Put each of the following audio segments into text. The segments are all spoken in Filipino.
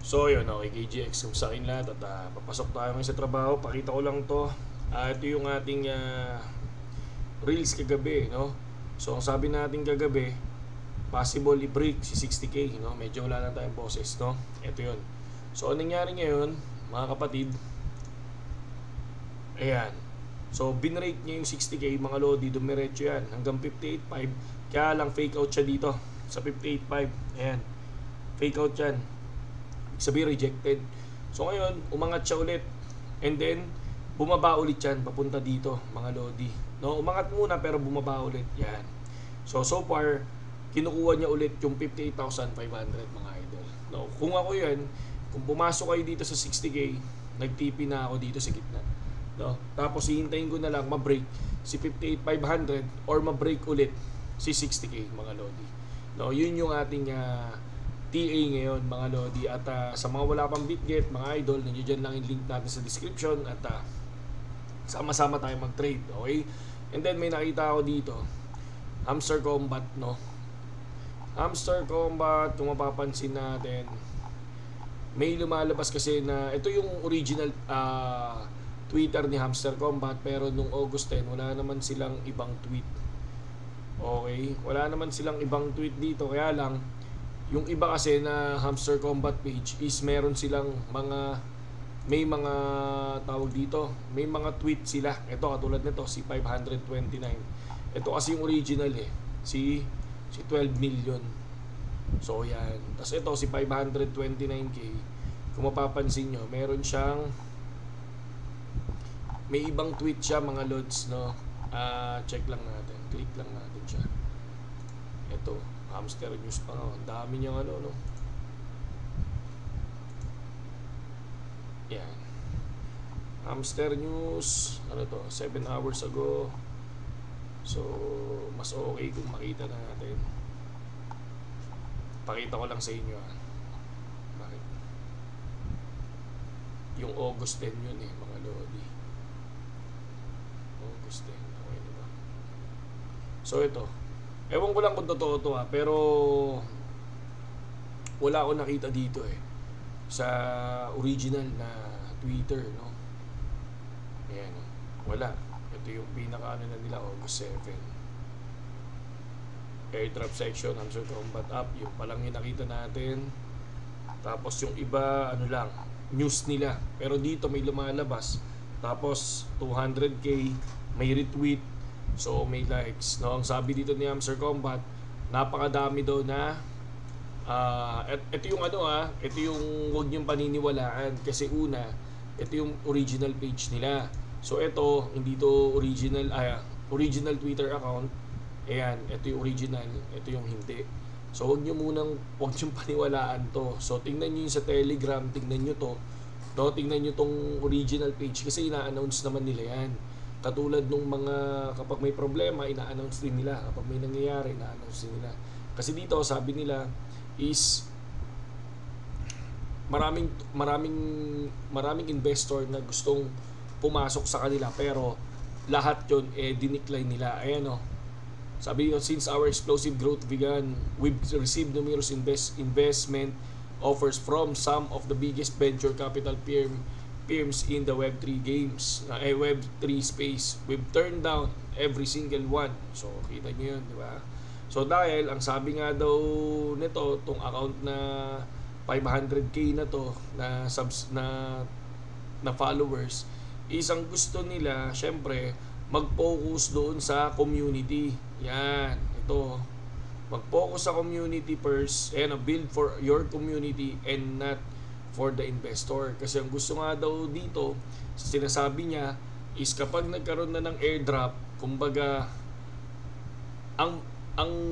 So yun, okay, KGX, kung sa akin lahat at papasok tayo ngayon sa trabaho. Pakita ko lang to. Ito yung ating reels kagabi, no? So ang sabi natin kagabi, possible i-break si 60k, no? Medyo wala lang tayong boses, no? Ito yun. So anong nangyari ngayon, mga kapatid? Ayan. So binrake niya yung 60k, mga lodi, dumiretso yan hanggang 58.5. Kaya lang fake out siya dito sa 58.5. Ayan. Fake out yan. Sabi rejected. So ngayon, umangat siya ulit. And then, bumaba ulit yan, papunta dito, mga lodi. No, umangat muna pero bumaba ulit. Yan. So far, kinukuha niya ulit yung 58,500, mga idol. No, kung ako yan, kung pumasok kayo dito sa 60k, nag-TP na ako dito sa gitna. No? Tapos hihintayin ko na lang ma-break si 58,500 or ma-break ulit si 60k, mga lodi. No, yun yung ating TA ngayon, mga lodi. At sa mga wala pang BitGet, mga idol, nandiyo dyan lang yung link natin sa description. At sama-sama tayo mag-trade, okay? And then may nakita ako dito, Hamster Combat, no? Hamster Combat, kung mapapansin natin, may lumalabas kasi na ito yung original Twitter ni Hamster Combat, pero nung August 10 wala naman silang ibang tweet. Okay, wala naman silang ibang tweet dito, kaya lang yung iba kasi na Hamster Combat page is meron silang may mga tawag dito, may mga tweet sila. Ito katulad nito si 529. Ito kasi yung original si 12 million. So yan. Tapos ito si 529k. Kung mapapansin nyo, meron siyang may ibang tweet siya, mga lods, no. Check lang natin. Click lang natin siya. Ito, Hamster News pa nga. Ang dami niyang no. Yan. Hamster News. Ano to? 7 hours ago. So, mas okay kung makita na natin. Pakita ko lang sa inyo. Bakit? Yung August 10 yun mga lodi. August 10. Okay, diba? So, ito. Ewan ko lang kung totoo to pero wala akong nakita dito sa original na Twitter, no? Ayan, wala. Ito yung pinaka-ano na nila, August 7. Airdrop section, Hamster Combat app, yung palang yung nakita natin. Tapos yung iba, ano lang, news nila. Pero dito may lumalabas. Tapos 200k, may retweet. So may likes, no? Ang sabi dito ni Hamster Combat, napakadami daw na ito yung ito yung wag niyong paniniwalaan kasi una, ito yung original page nila. So ito, hindi to original Twitter account. Ayan, ito yung original, ito yung hindi. So wag niyong paniwalaan to. So tingnan niyo yung sa Telegram, tingnan niyo to. No, tingnan niyo tong original page kasi ina-announce naman nila yan. Katulad nung mga kapag may problema, ina-announce din nila. Kapag may nangyayari, ina-announce din nila. Kasi dito, sabi nila is maraming investor na gustong pumasok sa kanila pero lahat yon dinecline nila. Ayan sabi nyo, since our explosive growth began, we've received numerous investment offers from some of the biggest venture capital firms in the Web3 games, Web3 space. We've turned down every single one. So kita nyo yun, di ba? So dahil ang sabi nga daw nito, tong account na 500k na to na subs na followers, isang gusto nila syempre mag-focus doon sa community. Yan, ito. Mag-focus sa community first and build for your community and not for the investor. Kasi ang gusto nga daw dito, sinasabi niya, is kapag nagkaroon na ng airdrop, kumbaga, ang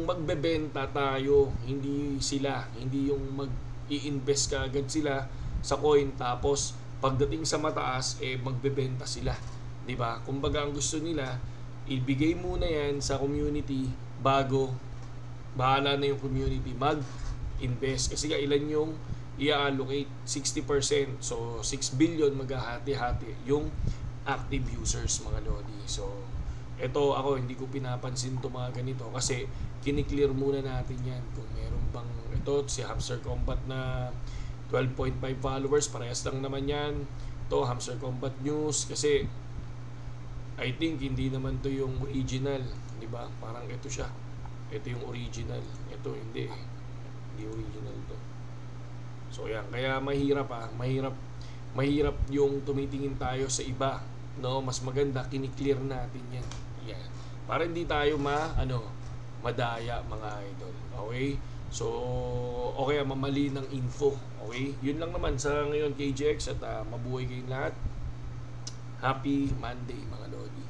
magbebenta tayo, hindi sila, hindi yung mag-i-invest ka agad sila sa coin, tapos pagdating sa mataas, magbebenta sila. Diba? Kumbaga, ang gusto nila, ibigay muna yan sa community bago bahala na yung community mag-invest. Kasi ilan yung i-allocate 60%. So 6 billion maghahati-hati yung active users, mga lodi. So ito ako hindi ko pinapansin to mga ganito kasi kiniklear muna natin yan kung meron bang ito si Hamster Combat na 12.5 followers, parehas lang naman yan. To Hamster Combat News, kasi I think hindi naman to yung original, di ba? Parang ito siya. Ito yung original. Ito hindi. Hindi original to. So yan, kaya mahirap yung tumitingin tayo sa iba, no? Mas maganda kiniklear natin yan. Yan. Para hindi tayo madaya mga idol. Okay? So, okay, mamali ng info. Okay? Yun lang naman sa ngayon, KJX, at mabuhay kayong lahat. Happy Monday mga lodi.